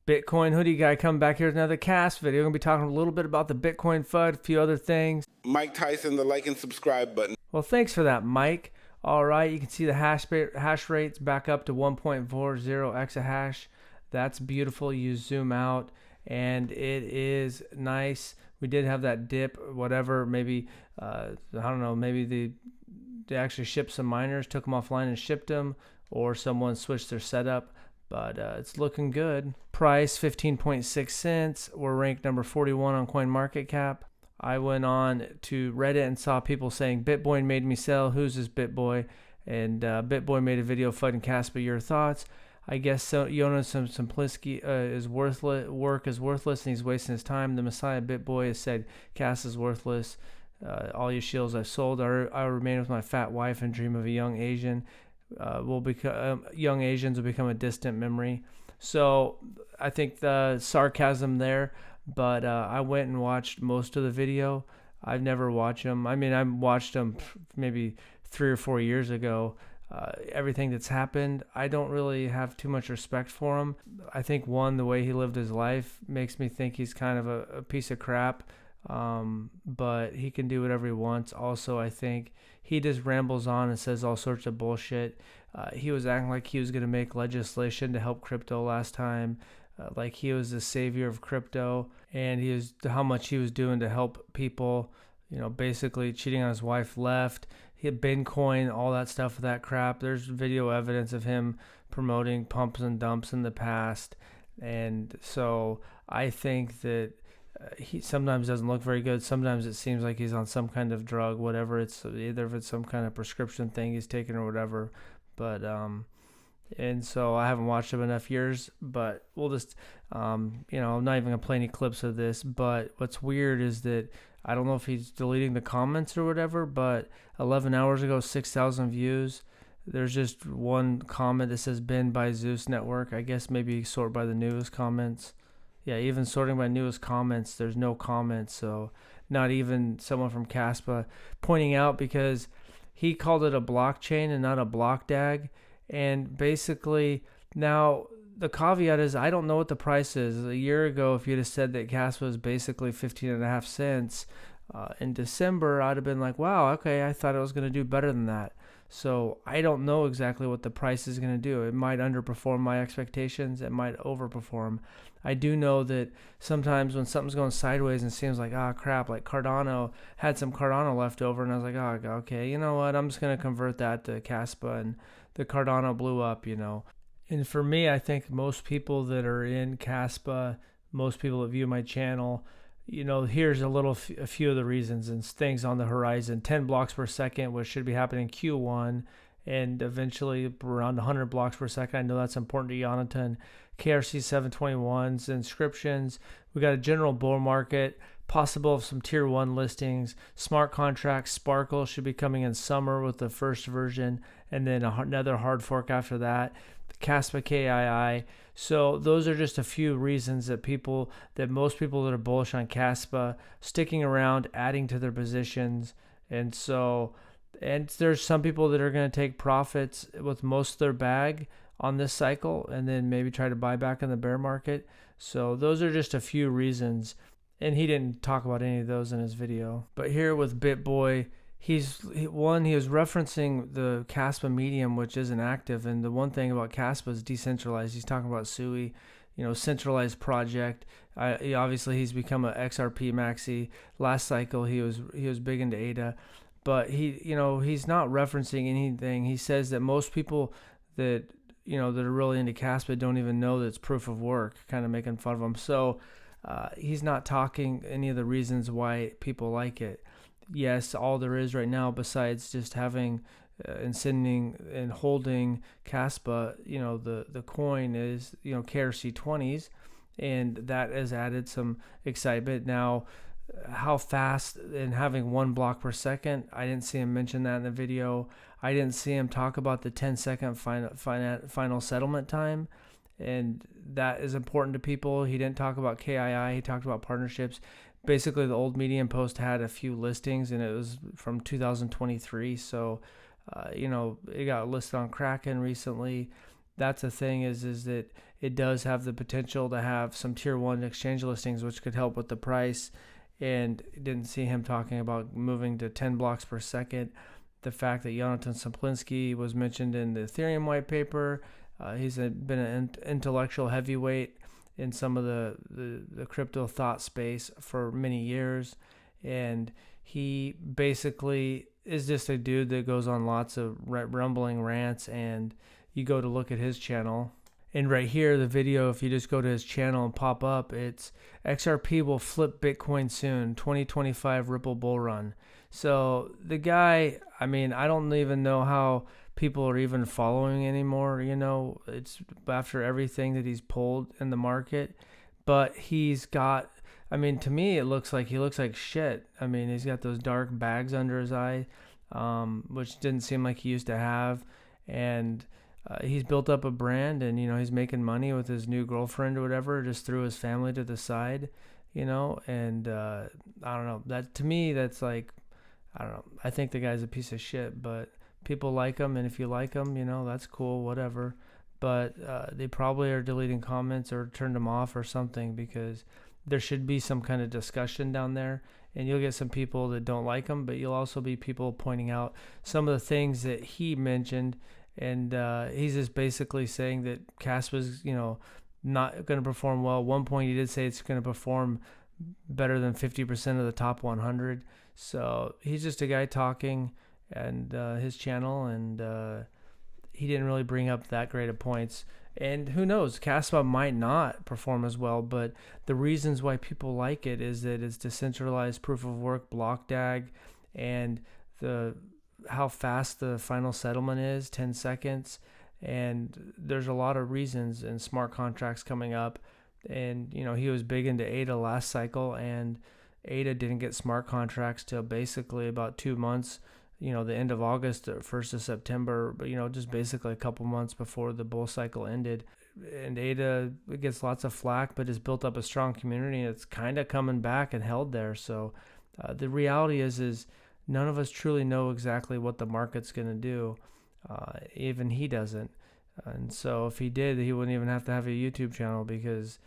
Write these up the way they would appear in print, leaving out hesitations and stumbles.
Bitcoin hoodie guy coming back here with another cast video. We're going to be talking a little bit about the Bitcoin FUD, a few other things. Mike Tyson, the like and subscribe button. Well, thanks for that, Mike. All right, you can see the hash rates back up to 1.40 exahash. That's beautiful. You zoom out, and it is nice. We did have that dip, whatever, maybe, I don't know, maybe they actually shipped some miners, took them offline and shipped them, or someone switched their setup. But it's looking good. Price 15.6 cents. We're ranked number 41 on CoinMarketCap. I went on to Reddit and saw people saying Bitboy made me sell. Who's this Bitboy? And Bitboy made a video fighting Kaspa. Your thoughts? I guess so. Jonas Simpliski is worthless. Work is worthless, and he's wasting his time. The Messiah Bitboy has said Kaspa is worthless. All your shields I've sold. I remain with my fat wife and dream of a young Asian. Young Asians will become a distant memory. So I think the sarcasm there, but I went and watched most of the video. I've never watched them. I mean, I watched them maybe 3 or 4 years ago. Everything that's happened, I don't really have too much respect for him. I think the way he lived his life makes me think he's kind of a piece of crap. But he can do whatever he wants. Also, I think he just rambles on and says all sorts of bullshit. He was acting like he was going to make legislation to help crypto last time, like he was the savior of crypto, and how much he was doing to help people. Basically cheating on his wife left. He had Bitcoin, all that stuff, that crap. There's video evidence of him promoting pumps and dumps in the past, and so I think that he sometimes doesn't look very good. Sometimes it seems like he's on some kind of drug, whatever. Either if it's some kind of prescription thing he's taking or whatever. But and so I haven't watched him enough years. But we'll just I'm not even gonna play any clips of this. But what's weird is that I don't know if he's deleting the comments or whatever. But 11 hours ago, 6,000 views. There's just one comment that says "Been by Zeus Network." I guess maybe sort by the newest comments. Yeah, even sorting by newest comments, there's no comments, so not even someone from Kaspa pointing out, because he called it a blockchain and not a block DAG. And basically, now the caveat is I don't know what the price is. A year ago, if you'd have said that Kaspa was basically 15.5 cents in December, I'd have been like, wow, okay, I thought it was going to do better than that. So I don't know exactly what the price is going to do. It might underperform my expectations. It might overperform. I do know that sometimes when something's going sideways and seems like, crap, like Cardano, had some Cardano left over, and I was like, okay, you know what? I'm just going to convert that to Kaspa, and the Cardano blew up, And for me, I think most people that are in Kaspa, most people that view my channel, here's a few of the reasons and things on the horizon. 10 blocks per second, which should be happening Q1, and eventually around 100 blocks per second. I know that's important to Jonathan. KRC 721s, inscriptions. We got a general bull market, possible of some tier 1 listings. Smart contracts, Sparkle should be coming in summer with the first version, and then another hard fork after that. Kaspa KII. So those are just a few reasons that most people that are bullish on Kaspa sticking around, adding to their positions. And there's some people that are going to take profits with most of their bag on this cycle and then maybe try to buy back in the bear market. So those are just a few reasons. And he didn't talk about any of those in his video. But here with Bitboy, he was referencing the Kaspa medium, which isn't active. And the one thing about Kaspa is decentralized. He's talking about SUI, centralized project. Obviously, he's become an XRP maxi. Last cycle, he was big into ADA. But he's not referencing anything. He says that most people that that are really into Kaspa don't even know that it's proof of work, kind of making fun of him. So he's not talking any of the reasons why people like it. Yes, all there is right now, besides just having and sending and holding Kaspa, the coin is KRC 20s, and that has added some excitement. Now, how fast and having 1 block per second, I didn't see him mention that in the video. I didn't see him talk about the 10-second final settlement time, and that is important to people. He didn't talk about KII. He talked about partnerships. Basically, the old Medium post had a few listings, and it was from 2023. So, it got listed on Kraken recently. That's the thing is that it does have the potential to have some tier 1 exchange listings, which could help with the price. And didn't see him talking about moving to 10 blocks per second. The fact that Jonathan Saplinski was mentioned in the Ethereum white paper, he's been an intellectual heavyweight in some of the crypto thought space for many years. And he basically is just a dude that goes on lots of rumbling rants, and you go to look at his channel. And right here, the video, if you just go to his channel and pop up, it's XRP will flip Bitcoin soon, 2025 Ripple bull run. So the guy, I mean, I don't even know how people are even following anymore. It's after everything that he's pulled in the market. But he's got, I mean, to me, it looks like he looks like shit. I mean, he's got those dark bags under his eye, which didn't seem like he used to have. And he's built up a brand, and he's making money with his new girlfriend or whatever, just threw his family to the side, and I don't know, that to me, that's like, I don't know, I think the guy's a piece of shit, but people like him, and if you like him, that's cool, whatever. But they probably are deleting comments or turned them off or something, because there should be some kind of discussion down there, and you'll get some people that don't like him, but you'll also be people pointing out some of the things that he mentioned. And he's just basically saying that Kaspa's, not going to perform well. At one point, he did say it's going to perform better than 50% of the top 100. So he's just a guy talking, and his channel, and he didn't really bring up that great of points. And who knows, Kaspa might not perform as well, but the reasons why people like it is that it's decentralized proof of work, block DAG, and how fast the final settlement is, 10 seconds. And there's a lot of reasons, and smart contracts coming up. And, he was big into ADA last cycle, and ADA didn't get smart contracts till basically about 2 months, the end of August or 1st of September, but, just basically a couple months before the bull cycle ended. And ADA gets lots of flack, but has built up a strong community, and it's kind of coming back and held there. So the reality is none of us truly know exactly what the market's going to do. Even he doesn't. And so if he did, he wouldn't even have to have a YouTube channel, because,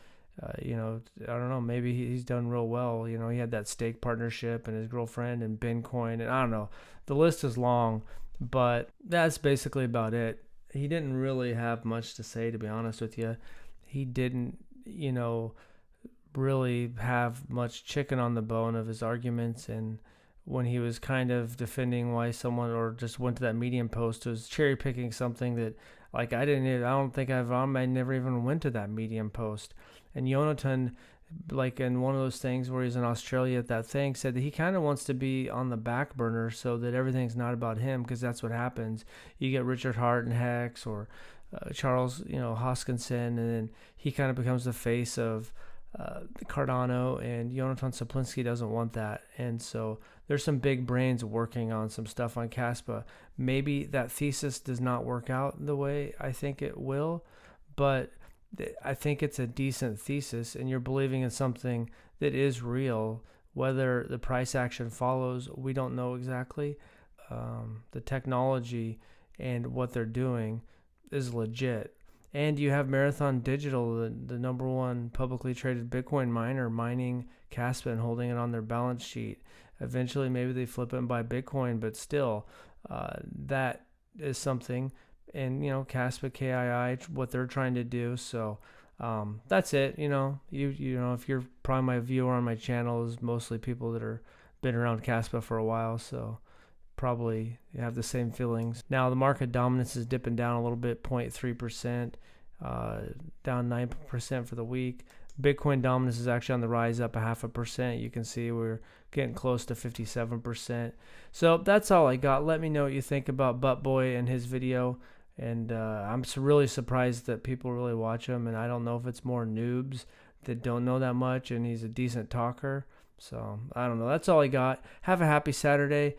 I don't know, maybe he's done real well. He had that stake partnership and his girlfriend and Bitcoin, and I don't know. The list is long, but that's basically about it. He didn't really have much to say, to be honest with you. He didn't, really have much chicken on the bone of his arguments. And when he was kind of defending why someone, or just went to that Medium post, was cherry picking something that, like, I never even went to that Medium post. And Jonathan, like in one of those things where he's in Australia at that thing, said that he kind of wants to be on the back burner so that everything's not about him, because that's what happens. You get Richard Hart and Hex, or Charles, Hoskinson, and then he kind of becomes the face of Cardano, and Jonathan Saplinski doesn't want that. And so there's some big brains working on some stuff on Kaspa. Maybe that thesis does not work out the way I think it will, but I think it's a decent thesis, and you're believing in something that is real. Whether the price action follows, we don't know exactly. The technology and what they're doing is legit. And you have Marathon Digital, the number one publicly traded Bitcoin miner, mining Kaspa and holding it on their balance sheet. Eventually, maybe they flip it and buy Bitcoin, but still, that is something. And, Kaspa, KII, what they're trying to do. So that's it. If you're probably my viewer on my channel is mostly people that are been around Kaspa for a while, so probably have the same feelings. Now the market dominance is dipping down a little bit, 0.3%, down 9% for the week. Bitcoin dominance is actually on the rise, up 0.5%. You can see we're getting close to 57%. So that's all I got. Let me know what you think about Buttboy and his video. And I'm really surprised that people really watch him. And I don't know if it's more noobs that don't know that much, and he's a decent talker. So I don't know. That's all I got. Have a happy Saturday.